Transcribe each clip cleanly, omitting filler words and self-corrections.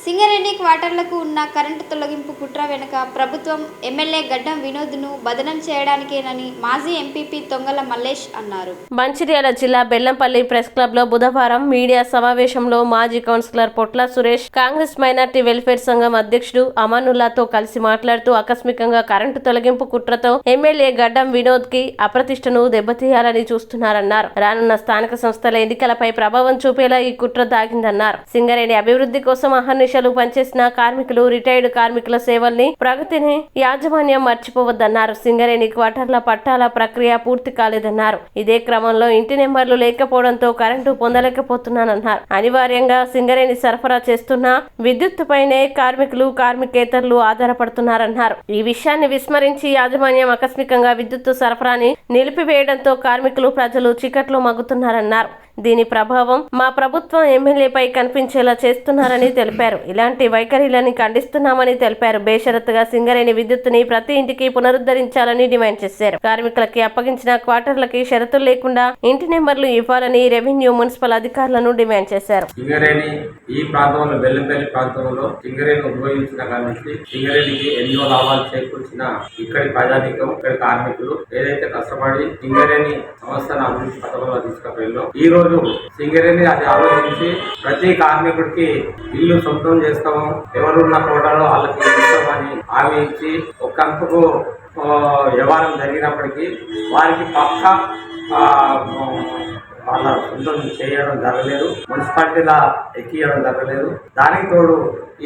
సింగరేణి క్వార్టర్లకు ఉన్న కరెంటు తొలగింపు కుట్ర వెనుక ప్రభుత్వం ఎమ్మెల్యే గడ్డం వినోద్ను బదనం చేయడానికేనని మాజీ ఎంపీపీ తొంగల మల్లేష్ అన్నారు. మంచిర్యాల జిల్లా బెల్లంపల్లి ప్రెస్ క్లబ్ లో బుధవారం మీడియా సమావేశంలో మాజీ కౌన్సిలర్ పొట్ల సురేష్ కాంగ్రెస్ మైనార్టీ వెల్ఫేర్ సంఘం అధ్యక్షుడు అమానుల్లాతో కలిసి మాట్లాడుతూ ఆకస్మికంగా కరెంటు తొలగింపు కుట్రతో ఎమ్మెల్యే గడ్డం వినోద్ కి అప్రతిష్టను దెబ్బతీయాలని చూస్తున్నారన్నారు. రానున్న స్థానిక సంస్థల ఎన్నికలపై ప్రభావం చూపేలా ఈ కుట్ర దాగిందన్నారు. సింగరేణి అభివృద్ధి కోసం అహర్నిశలు పనిచేసిన కార్మికులు, రిటైర్డ్ కార్మికుల సేవల్ని, ప్రగతిని యాజమాన్యం మర్చిపోవద్దన్నారు. సింగరేణి క్వార్టర్ల పట్టాల ప్రక్రియ పూర్తి కాలేదన్నారు. ఇదే క్రమంలో ఇంటి నెంబర్లు లేకపోవడంతో కరెంటు పొందలేకపోతున్నానన్నారు. అనివార్యంగా సింగరేణి సరఫరా చేస్తున్న విద్యుత్తుపైనే కార్మికులు, కార్మికేతరులు ఆధారపడుతున్నారన్నారు. ఈ విషయాన్ని విస్మరించి యాజమాన్యం ఆకస్మికంగా విద్యుత్తు సరఫరాని నిలిపివేయడంతో కార్మికులు, ప్రజలు చీకట్లో మగ్గుతున్నారన్నారు. దీని ప్రభావం మా ప్రభుత్వం ఎమ్మెల్యేపై కనిపించేలా చేస్తున్నారని తెలిపారు. ఇలాంటి వైఖరిలని ఖండిస్తున్నామని తెలిపారు. బేషరతుగా సింగరేణి విద్యుత్తుని ప్రతి ఇంటికి పునరుద్ధరించాలని డిమాండ్ చేశారు. కార్మికులకి అప్పగించిన క్వార్టర్లకి షరతులు లేకుండా ఇంటి నెంబర్లు ఇవ్వాలని రెవెన్యూ, మున్సిపల్ అధికారులను డిమాండ్ చేశారు. సింగరేణి ఈ ప్రాంతంలో బెల్లంపల్లి ప్రాంతంలో సింగరేణి ఉపయోగించిన కాబట్టి సింగరేణికి ఎన్నో లాభాలు చేకూర్చిన ఇక్కడి ప్రజానికం, ఇక్కడి కార్మికులు ఏదైతే కష్టపడి సింగరేణి సంస్థను అభివృద్ధి పథకంలో తీసుకుపోయిందో ఈ రోజు సింగరేణి అది ఆలోచించి ప్రతి కార్మికుడికి ఇల్లు సొంతం చేస్తాము, ఎవరున్న కోటలో వాళ్ళకి ఇస్తామని హామీ ఇచ్చి ఒకంతకు వ్యవహారం జరిగినప్పటికీ వారికి పక్క వాళ్ళ సొంతం చేయడం జరగలేదు, మున్సిపాలిటీలా ఎక్కియడం జరగలేదు. దానికి తోడు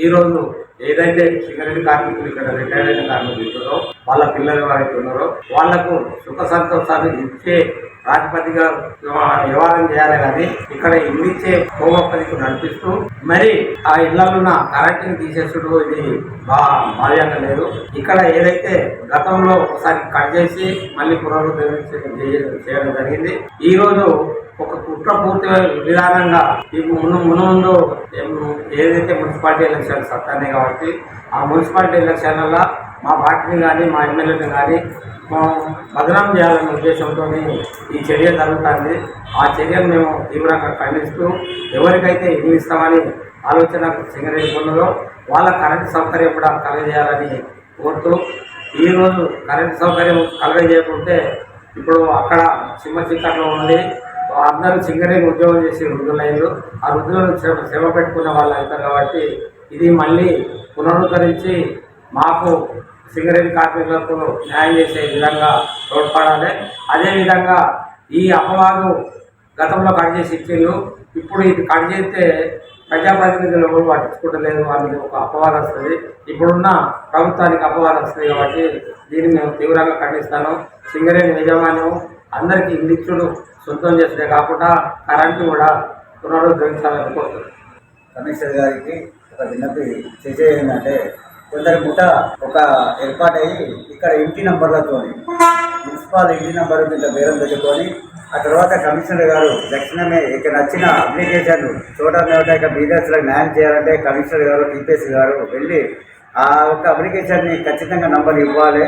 ఈ రోజు ఏదైతే సింగరేణి కార్మికులు ఇక్కడ రిటైర్ అయిన కార్మికులు ఉన్నారో వాళ్ళ పిల్లలు ఎవరైతే ఉన్నారో వాళ్లకు సుఖ సంతోషాలు ఇచ్చే ప్రాతిపదిగా వ్యవహారం చేయాలి కానీ ఇక్కడ ఇల్లు ఇచ్చే హోమపదికి నడిపిస్తూ మరి ఆ ఇళ్లలోన్న కరెంటుని తీసేసుడు ఇది బాధ్యత లేదు. ఇక్కడ ఏదైతే గతంలో ఒకసారి కట్ చేసి మళ్ళీ పునరుద్ధరించడం చేయడం జరిగింది. ఈ రోజు ఒక కుట్ర పూర్తి విధానంగా ముందు ఏదైతే మున్సిపాలిటీ ఎలక్షన్స్ వస్తున్నాయి కాబట్టి ఆ మున్సిపాలిటీ ఎలక్షన్ల మా పార్టీని కానీ మా ఎమ్మెల్యేని కానీ బదనాం చేయాలనే ఉద్దేశంతో ఈ చర్య జరుగుతుంది. ఆ చర్యను మేము తీవ్రంగా ఖండిస్తూ ఎవరికైతే ఇల్లు ఇస్తామని ఆలోచన సింగరేణి ఉన్నదో వాళ్ళ కరెంటు సౌకర్యం కూడా కలగజేయాలని కోరుతూ ఈరోజు కరెంటు సౌకర్యం కలగజేయకుంటే ఇప్పుడు అక్కడ చిమ్మ చీకట్లో ఉండి అందరూ సింగరేణి ఉద్యోగం చేసి వృద్ధులైన ఆ వృద్ధులను శ్రమ పెట్టుకున్న వాళ్ళు అవుతారు కాబట్టి ఇది మళ్ళీ పునరుద్ధరించి మాకు సింగరేణి కార్మికులకు న్యాయం చేసే విధంగా తోడ్పడాలి. అదేవిధంగా ఈ అపవాదు గతంలో కట్ చేసి ఇచ్చిండ్రు, ఇప్పుడు ఇది కట్ చేస్తే ప్రజాప్రతినిధులు ఎవరు పట్టించుకుంటలేదు అనేది ఒక అపవాదం వస్తుంది. ఇప్పుడున్న ప్రభుత్వానికి అపవాదం వస్తుంది కాబట్టి దీన్ని మేము తీవ్రంగా ఖండిస్తాను. సింగరేణి యజమాన్యం అందరికీ ఇల్లిచ్చుడు సొంతం చేస్తే కాకుండా కరెంటు కూడా పునరుద్ధరించాలని కోరుతున్నాను. కమిషనర్ గారికి ఒక విన్నపి చేసే ఏంటంటే కొందరి ముఠ ఒక ఏర్పాటయ్యి ఇక్కడ ఇంటి నంబర్లతో మున్సిపల్ ఇంటి నంబర్ మీద బేరం పెట్టుకొని ఆ తర్వాత కమిషనర్ గారు తక్షణమే ఇక నచ్చిన అప్లికేషన్ ఇక బీదర్స్లకు న్యాయం చేయాలంటే కమిషనర్ గారు, టీపీఎస్ గారు వెళ్ళి ఆ యొక్క అప్లికేషన్ని ఖచ్చితంగా నంబర్ ఇవ్వాలి.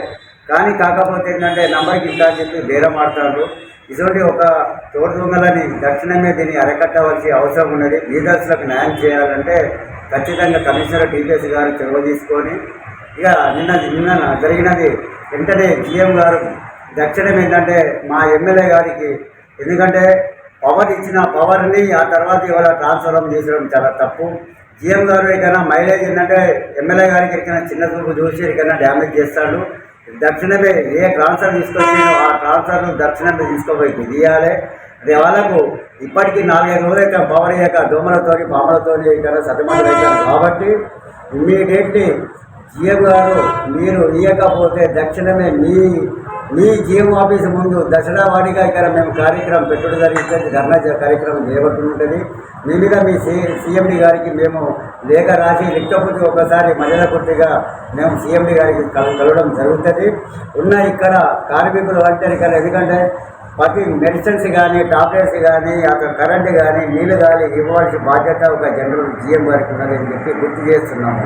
కానీ కాకపోతే ఏంటంటే నంబర్కి ఇంత చెప్పి బేరం ఆడతారు. ఇటువంటి ఒక తోడు దొంగలని తక్షణమే దీన్ని అరకట్టవలసి అవసరం ఉన్నది. బీదర్స్లకు న్యాయం చేయాలంటే ఖచ్చితంగా కమిషనర్, టీపీఎస్ గారు చొరవ తీసుకొని ఇక నిన్న జరిగినది వెంటనే జీఎం గారు దక్షిణం ఏంటంటే మా ఎమ్మెల్యే గారికి, ఎందుకంటే పవర్ ఇచ్చిన పవర్ని ఆ తర్వాత ఇవాళ ట్రాన్స్ఫర్ చేసడం చాలా తప్పు. జీఎం గారు ఎక్కడైనా మైలేజ్ ఏంటంటే ఎమ్మెల్యే గారికి ఎక్కడైనా చిన్న చూపు చూసి ఎక్కడైనా డ్యామేజ్ చేస్తాడు. దక్షిణమే ఏ ట్రాన్స్ఫర్ తీసుకొచ్చిందో ఆ ట్రాన్స్ఫర్ను దక్షిణమే తీసుకోపోయి తీయాలి. అదే వాళ్ళకు ఇప్పటికీ 4-5 రోజులు ఇక్కడ పవర్ అయ్యాక దోమలతో పాములతో ఇక్కడ సతమతం అవుతారు కాబట్టి ఇమ్మీడియట్లీ జీఎం గారు మీరు ఇవ్వకపోతే దక్షిణమే మీ జీఎం ఆఫీస్ ముందు దసరా వాడిగా ఇక్కడ మేము కార్యక్రమం పెట్టడం జరిగింది. ధర్నా కార్యక్రమం చేయబట్టి ఉంటుంది. మీ మీద మీ సీఎండి గారికి మేము లేఖ రాసి లేకపోతే ఒకసారి మహిళా పూర్తిగా మేము సీఎండి గారికి కలవడం జరుగుతుంది. ఉన్న ఇక్కడ కార్మికులు అంటారు ఇక్కడ, ఎందుకంటే ప్రతి మెడిసిన్స్ కానీ టాబ్లెట్స్ కానీ అక్కడ కరెంటు కానీ నీళ్ళు కానీ ఇవ్వాల్సిన బాధ్యత ఒక జనరల్ జీఎం గారికి ఉన్నదని చెప్పి గుర్తు చేస్తున్నాము.